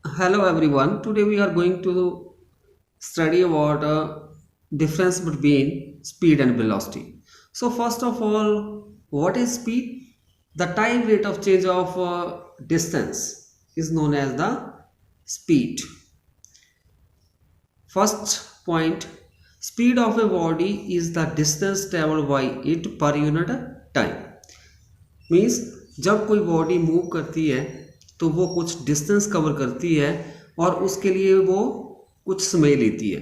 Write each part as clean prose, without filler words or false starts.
Hello everyone. Today we are going to study about difference between speed and velocity. So first of all, what is speed? The time rate of change of distance is known as the speed. First point, speed of a body is the distance traveled by it per unit time. Means जब कोई body move करती है तो वो कुछ distance cover करती है और उसके लिए वो कुछ समय लेती है।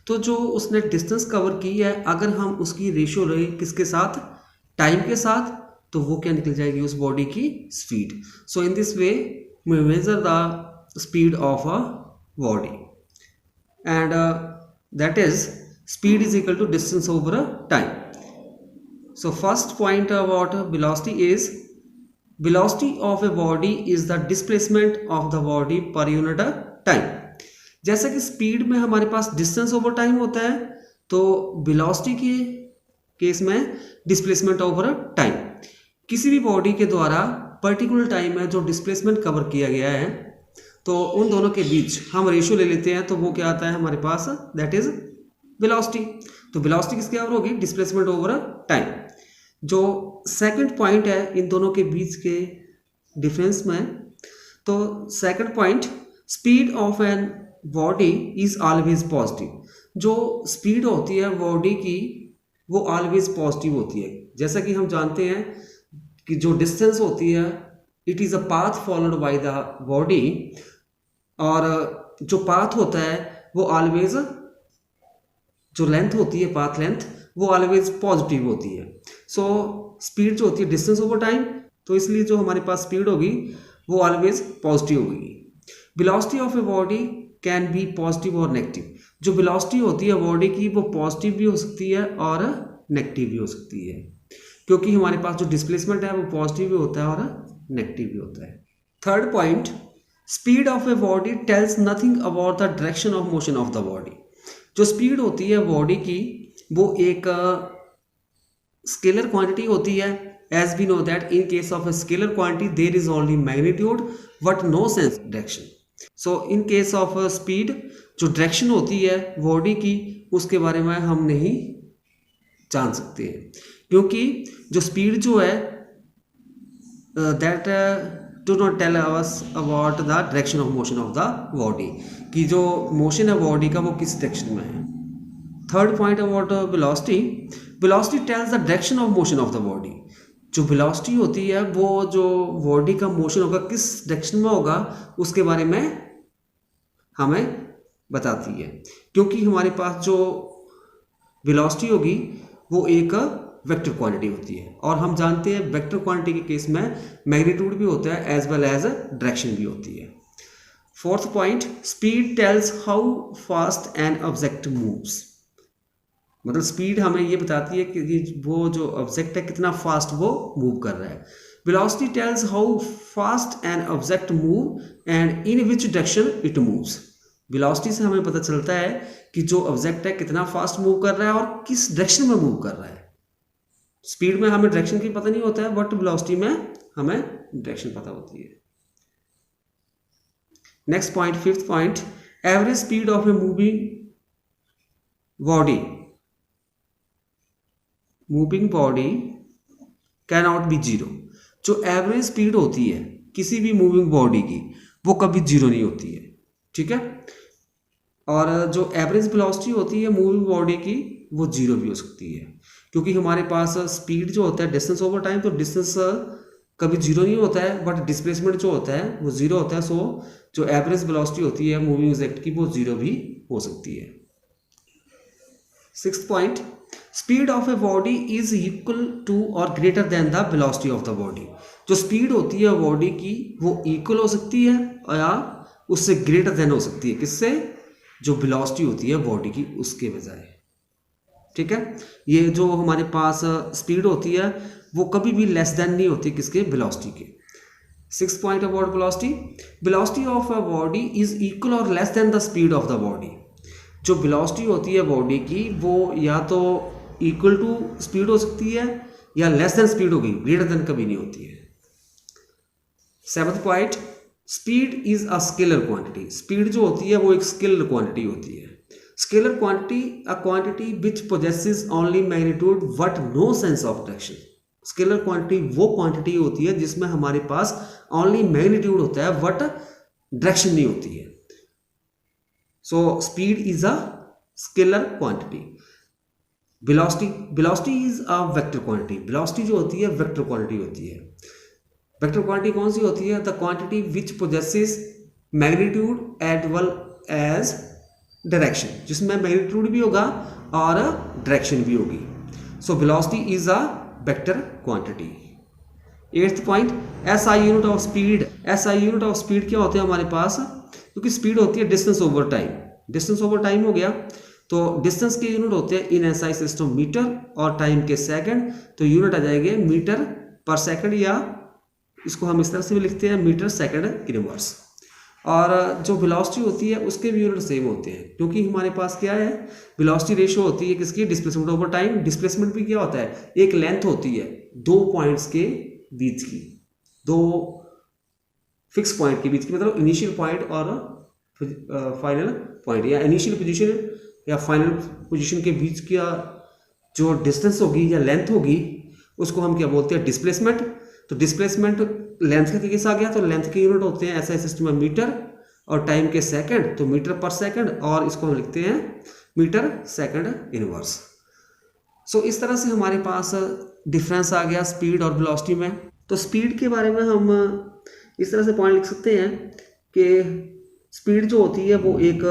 तो जो उसने डिस्टेंस कवर की है अगर हम उसकी रेशियो रहे किसके साथ, टाइम के साथ, तो वो क्या निकल जाएगी उस बॉडी की speed. So in this way we measure the speed of a body and that is speed is equal to distance over a time. So first point about velocity is velocity of a body is the displacement of the body per unit time. जैसा कि speed में हमारे पास distance over time होता है तो velocity के case में displacement over time. किसी भी बॉडी के द्वारा पर्टिकुलर टाइम में जो डिस्प्लेसमेंट कवर किया गया है तो उन दोनों के बीच हम रेशियो ले लेते हैं तो वो क्या आता है हमारे पास, दैट इज वेलोसिटी। तो वेलोसिटी किसके बराबर होगी, डिस्प्लेसमेंट ओवर टाइम। जो सेकंड पॉइंट है इन दोनों के बीच के डिफरेंस में, तो second point, speed of an body is always positive. जो स्पीड होती है बॉडी की वो ऑलवेज पॉजिटिव होती है। जैसा कि हम जानते हैं कि जो डिस्टेंस होती है it is a path followed by the body, और जो पाथ होता है वो ऑलवेज, जो लेंथ होती है पाथ लेंथ वो ऑलवेज पॉजिटिव होती है। सो स्पीड जो होती है डिस्टेंस ओवर टाइम, तो इसलिए जो हमारे पास स्पीड होगी वो ऑलवेज पॉजिटिव होगी। Velocity of a body can be positive और नेगेटिव। जो वेलोसिटी होती है बॉडी की वो पॉजिटिव भी हो सकती है और नेगेटिव भी हो सकती है, क्योंकि हमारे पास जो डिस्प्लेसमेंट है वो पॉजिटिव भी होता है और नेगेटिव भी होता है। Third point, speed of a body tales nothing about the direction of motion of the body. जो स्पीड होती है बॉडी की वो एक स्केलर क्वांटिटी होती है। As we know that in case of a scalar quantity there is only magnitude but no sense direction. So in case of speed जो direction होती है बॉडी की उसके बारे में हम नहीं जान सकते हैं, क्योंकि जो स्पीड जो है that do not tell us about the direction of motion of the body, कि जो मोशन है बॉडी का वो किस डायरेक्शन में है। Third point about velocity, velocity tells the direction of motion of the body. जो वेलोसिटी होती है वो जो बॉडी का मोशन होगा किस डायरेक्शन में होगा उसके बारे में हमें बताती है, क्योंकि हमारे पास जो वेलोसिटी होगी वो एक वेक्टर क्वांटिटी होती है और हम जानते हैं वेक्टर क्वांटिटी के केस में मैग्नीट्यूड भी होता है एज वेल एज डायरेक्शन भी होती है। Fourth point, speed tales how fast an object moves. मतलब स्पीड हमें ये बताती है कि वो जो ऑब्जेक्ट है कितना फास्ट वो मूव कर रहा है। Velocity tales how fast an object move and in which direction it moves. Velocity से हमें पता चलता है कि जो ऑब्जेक्ट है कितना फास्ट मूव कर रहा है और किस डायरेक्शन में मूव कर रहा है। स्पीड में हमें डायरेक्शन की पता नहीं होता है बट वेलोसिटी में हमें डायरेक्शन पता होती है। Next point, fifth point, average speed of a moving body can not be zero. जो एवरेज स्पीड होती है किसी भी मूविंग बॉडी की वो कभी जीरो नहीं होती है, ठीक है। और जो एवरेज वेलोसिटी होती है मूविंग बॉडी की वो जीरो भी हो सकती है, क्योंकि हमारे पास स्पीड जो होता है डिस्टेंस ओवर टाइम, तो डिस्टेंस कभी जीरो नहीं होता है बट डिस्प्लेसमेंट जो होता है वो जीरो होता है। सो जो एवरेज वेलोसिटी होती है मूविंग ऑब्जेक्ट की वो जीरो भी हो सकती है। Sixth point, speed of a body is equal to or greater than the velocity of the body. जो स्पीड होती है बॉडी की वो इक्वल हो सकती है या उससे ग्रेटर देन हो सकती है, किससे, जो वेलोसिटी होती है बॉडी की उसके बजाय, ठीक है। ये जो हमारे पास स्पीड होती है वो कभी भी लेस देन नहीं होती किसके, वेलोसिटी के। Six point about velocity, velocity of a body is equal or less than the speed of the body. जो वेलोसिटी होती है बॉडी की वो या तो इक्वल टू स्पीड हो सकती है या लेस देन स्पीड होगी, ग्रेटर देन कभी नहीं होती है। Seventh point, speed is a scalar quantity. Speed जो होती है वो एक स्केलर क्वांटिटी होती है। Scalar quantity a quantity which possesses only magnitude but no sense of direction. Scalar quantity वो क्वांटिटी होती है जिसमें हमारे पास ओनली मैग्नीट्यूड होता है बट डायरेक्शन नहीं होती है। So speed is a scalar quantity. Velocity is a vector quantity. Velocity जो होती है वेक्टर क्वांटिटी होती है। वेक्टर क्वांटिटी कौन सी होती है? The quantity which possesses magnitude as well as direction, जिसमें मैग्नीट्यूड भी होगा और डायरेक्शन भी होगी। So velocity is a vector quantity. 8th point, SI unit of speed. SI unit of speed क्या होते हैं हमारे पास? क्योंकि स्पीड होती है distance over time. Distance over time हो गया, तो डिस्टेंस के यूनिट होते हैं इन एसआई सिस्टम मीटर और टाइम के सेकंड, तो यूनिट आ जाएंगे मीटर पर सेकंड, या इसको हम इस तरह से भी लिखते हैं मीटर सेकंड इनवर्स। और जो वेलोसिटी होती है उसके भी यूनिट सेम होते हैं, क्योंकि हमारे पास क्या है, वेलोसिटी रेशियो होती है किसकी? Displacement over time. डिस्प्लेसमेंट भी क्या होता है? एक लेंथ होती है दो पॉइंट्स के बीच की, दो फिक्स पॉइंट के बीच की, मतलब इनिशियल पॉइंट और फाइनल पॉइंट, या इनिशियल पोजीशन या फाइनल पोजीशन के बीच का जो डिस्टेंस होगी या लेंथ होगी उसको हम क्या बोलते हैं? डिस्प्लेसमेंट। तो डिस्प्लेसमेंट लेंथ का केस आ गया, तो लेंथ के यूनिट होते हैं ऐसा सिस्टम में मीटर, और टाइम के सेकंड तो मीटर पर सेकंड, और इसको हम लिखते हैं मीटर सेकंड इनवर्स। सो इस तरह से हमारे पास डिफरेंस आ गया स्पीड और वेलोसिटी में। तो स्पीड के बारे में हम इस तरह से पॉइंट लिख सकते हैं कि स्पीड जो होती है वो एक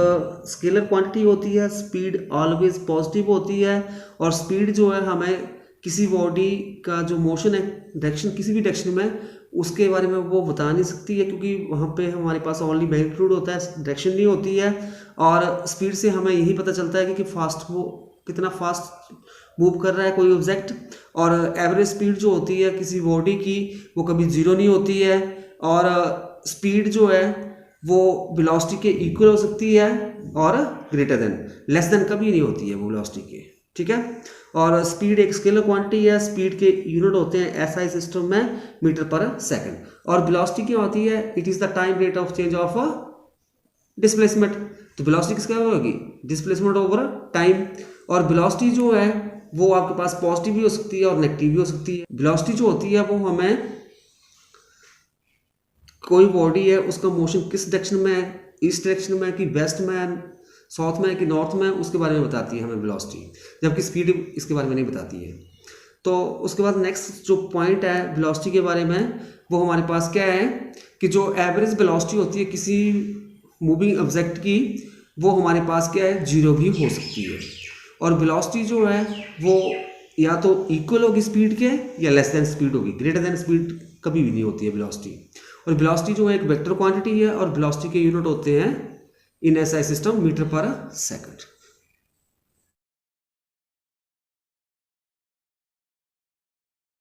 स्केलर क्वांटिटी होती है। स्पीड ऑलवेज पॉजिटिव होती है, और स्पीड जो है हमें किसी बॉडी का जो मोशन है डायरेक्शन, किसी भी डायरेक्शन में, उसके बारे में वो बता नहीं सकती है, क्योंकि वहाँ पे हमारे पास ओनली मैग्नीट्यूड होता है, डायरेक्शन नहीं होती है। और स्पीड से हमें यही पता चलता है कि फास्ट वो कितना फास्ट मूव कर रहा है कोई ऑब्जेक्ट। और एवरेज स्पीड जो होती है किसी बॉडी की वो कभी जीरो नहीं होती है, और स्पीड जो है वो वेलोसिटी के इक्वल हो सकती है और ग्रेटर देन, लेस देन कभी नहीं होती है वो वेलोसिटी के, ठीक है। और स्पीड एक स्केलर क्वांटिटी है। स्पीड के यूनिट होते हैं एसआई सिस्टम में मीटर पर सेकंड। और वेलोसिटी क्या होती है? It is the time rate of change of displacement. तो वेलोसिटी किसका होगी? Displacement over time. और वेलोसिटी जो है वो आपके पास पॉजिटिव भी हो सकती है और नेगेटिव भी हो सकती है। वेलोसिटी जो होती है वो हमें कोई बॉडी है उसका मोशन किस डायरेक्शन में है, ईस्ट डायरेक्शन में कि वेस्ट में, साउथ में कि नॉर्थ में, उसके बारे में बताती है हमें वेलोसिटी, जबकि स्पीड इसके बारे में नहीं बताती है। तो उसके बाद नेक्स्ट जो पॉइंट है वेलोसिटी के बारे में, वो हमारे पास क्या है कि जो एवरेज वेलोसिटी होती है किसी मूविंग ऑब्जेक्ट की, वो हमारे पास क्या है? जीरो भी हो सकती है। और वेलोसिटी जो है वो या तो इक्वल होगी स्पीड के, या लेस देन स्पीड होगी, ग्रेटर देन स्पीड कभी भी नहीं होती है वेलोसिटी। और वेलोसिटी जो है एक वेक्टर क्वांटिटी है, और वेलोसिटी के यूनिट होते हैं इन एसआई सिस्टम मीटर पर सेकंड।